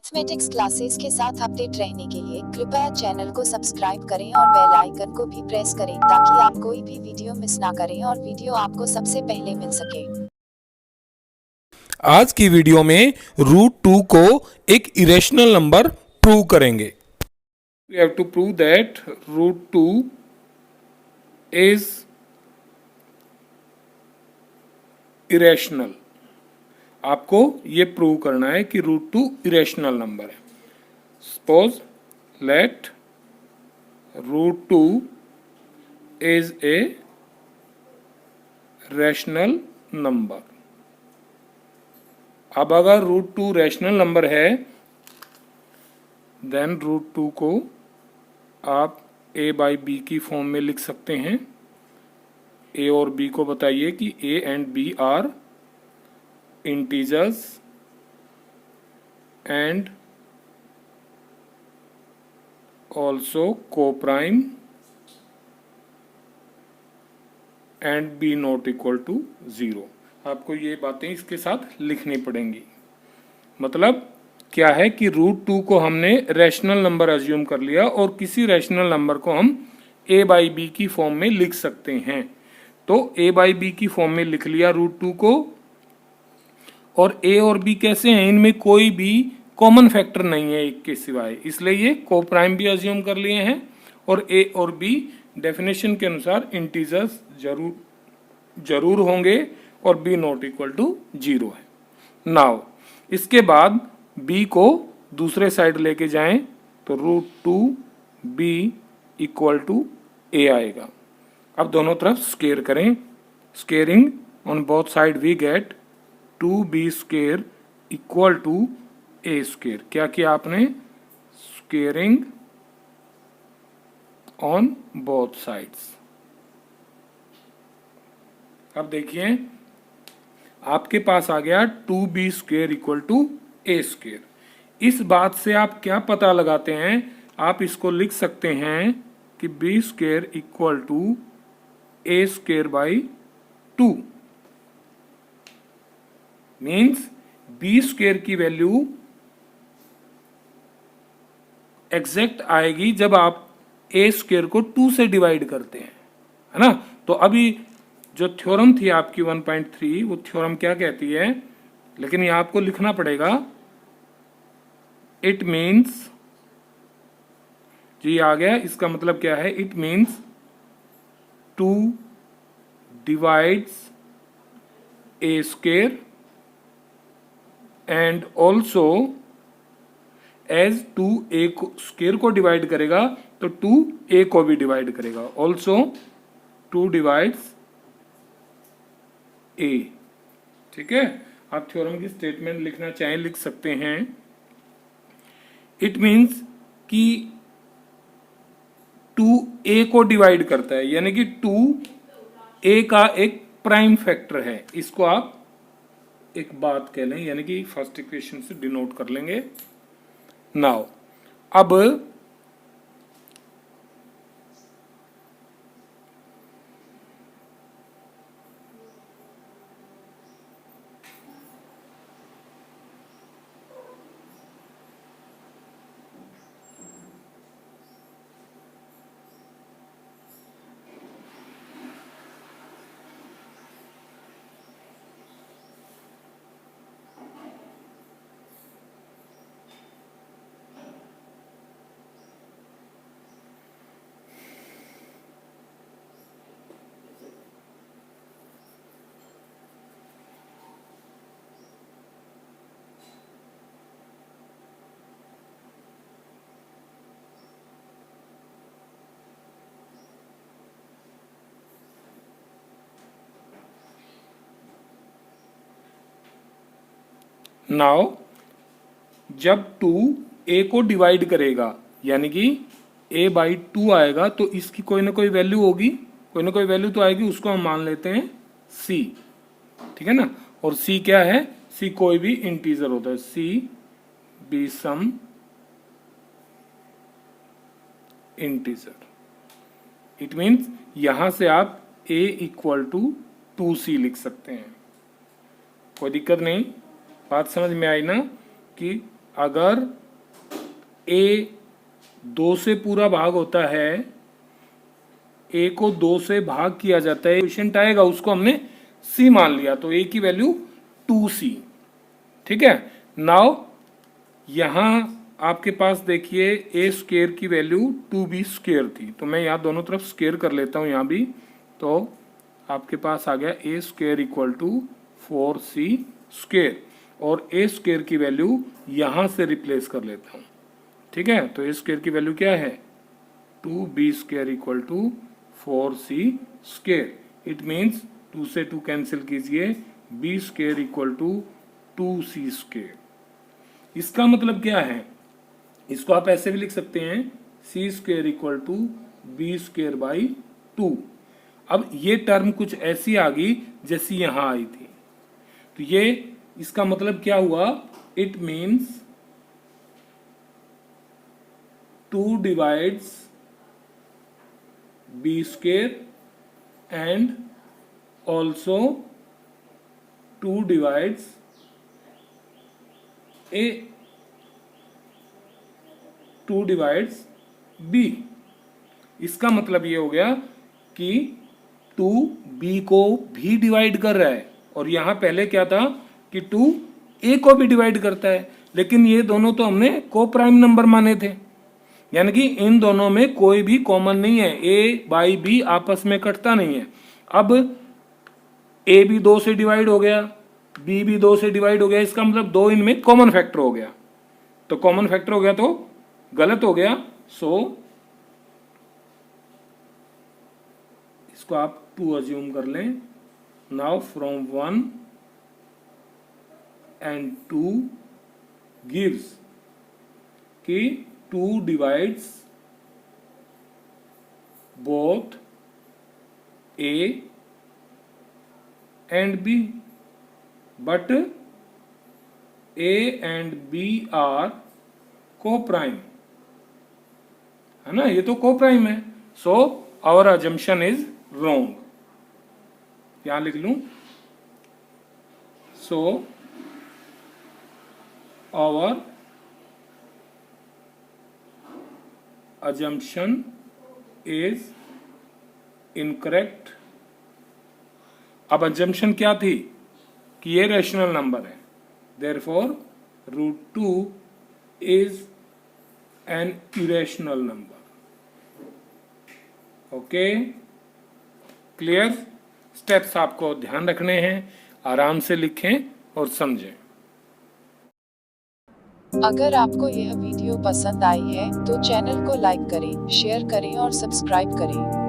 Mathematics classes के साथ update रहने के लिए कृपया चैनल को सब्सक्राइब करें और बेल आइकन को भी प्रेस करें ताकि आप कोई भी वीडियो मिस ना करें और वीडियो आपको सबसे पहले मिल सके। आज की वीडियो में √2 को एक इरेशनल नंबर प्रूव करेंगे। We have to prove that √2 is irrational. आपको ये प्रूव करना है कि √2 इरेशनल नंबर है। Suppose let √2 is a rational number. अब अगर √2 रैशनल नंबर है देन √2 को आप a/b की फॉर्म में लिख सकते हैं। a और b को बताइए कि a and b are integers and also coprime and b not equal to 0। आपको ये बातें इसके साथ लिखनी पड़ेंगी। मतलब क्या है कि √2 को हमने रैशनल नंबर अज्यूम कर लिया और किसी रैशनल नंबर को हम a/b की फॉर्म में लिख सकते हैं। तो a/b की फॉर्म में लिख लिया √2 को, और a और b कैसे हैं, इनमें कोई भी कॉमन फैक्टर नहीं है एक के सिवाय, इसलिए ये कोप्राइम भी अज्यूम कर लिए हैं। और a और b डेफिनेशन के अनुसार इंटीजर्स जरूर होंगे और b नॉट इक्वल टू 0 है। नाउ इसके बाद b को दूसरे साइड लेके जाएं तो √2b इक्वल टू a आएगा। अब दोनों तरफ स्केयर करें। Squaring on both side we get 2b square equal to a square. क्या किया आपने? Squaring on both sides. अब देखिए आपके पास आ गया 2b square equal to a square. इस बात से आप क्या पता लगाते हैं? आप इसको लिख सकते हैं कि b square equal to a square by 2। Means b square की वैल्यू एग्जैक्ट आएगी जब आप a स्क्वेयर को 2 से डिवाइड करते हैं, है ना। तो अभी जो थ्योरम थी आपकी 1.3 वो थ्योरम क्या कहती है, लेकिन ये आपको लिखना पड़ेगा। इट मीन्स, जी आ गया, इसका मतलब क्या है? It means 2 divides a square and also as 2 a square को डिवाइड करेगा तो 2 a को भी डिवाइड करेगा। Also 2 divides a। ठीक है, आप थ्योरम की स्टेटमेंट लिखना चाहें लिख सकते हैं। इट मीन्स कि 2a को डिवाइड करता है, यानी कि 2a का एक प्राइम फैक्टर है। इसको आप एक बात कह लें, यानी कि फर्स्ट इक्वेशन से डिनोट कर लेंगे। नाउ अब नाउ जब 2a को डिवाइड करेगा यानी कि a/2 आएगा तो इसकी कोई ना कोई वैल्यू होगी, कोई ना कोई वैल्यू तो आएगी, उसको हम मान लेते हैं c। ठीक है ना। और c क्या है? c कोई भी इंटीजर होता है। c be some integer. It means यहां से आप a इक्वल टू 2c लिख सकते हैं। कोई दिक्कत नहीं, बात समझ में आई ना कि अगर a 2 से पूरा भाग होता है, a को 2 से भाग किया जाता है, क्वेश्चन आएगा उसको हमने c मान लिया, तो a की वैल्यू 2c। ठीक है, नाउ यहां आपके पास देखिए a स्क्वायर की वैल्यू 2b स्क्वायर थी, तो मैं यहाँ दोनों तरफ स्क्वायर कर लेता हूँ यहाँ भी, तो आपके पास आ गया a square equal to 4c square, और a स्क्वायर की वैल्यू यहाँ से रिप्लेस कर लेता हूँ। ठीक है, तो a स्क्वायर की वैल्यू क्या है, 2b square equal to 4c square. It means 2 से 2 कैंसिल कीजिए, b square equal to 2c square. इसका मतलब क्या है, इसको आप ऐसे भी लिख सकते हैं, c square equal to b square by 2। अब ये टर्म कुछ ऐसी आ गई जैसी यहां आई थी, तो ये इसका मतलब क्या हुआ, it means 2 divides b square and also 2 divides a, 2 divides b। इसका मतलब ये हो गया कि 2 b को भी डिवाइड कर रहा है, और यहां पहले क्या था कि 2 a को भी डिवाइड करता है, लेकिन ये दोनों तो हमने को प्राइम नंबर माने थे, यानी कि इन दोनों में कोई भी कॉमन नहीं है, a बाई b आपस में कटता नहीं है। अब a भी 2 से डिवाइड हो गया, b भी 2 से डिवाइड हो गया, इसका मतलब 2 इनमें कॉमन फैक्टर हो गया, तो कॉमन फैक्टर हो गया तो गलत हो गया, सो इसको आप 2 अज्यूम कर लें। नाउ फ्रॉम 1 एंड 2 गिव्स कि 2 divides both a and b, but a and b are coprime, है ना, ये तो को प्राइम है, so our assumption is wrong. यहां लिख लूं, so our assumption is incorrect। अब assumption क्या थी कि ये रैशनल नंबर है, therefore √2 is an irrational number। Okay, clear? Steps आपको ध्यान रखने हैं, आराम से लिखें और समझें। अगर आपको यह वीडियो पसंद आई है तो चैनल को लाइक करें, शेयर करें और सब्सक्राइब करें।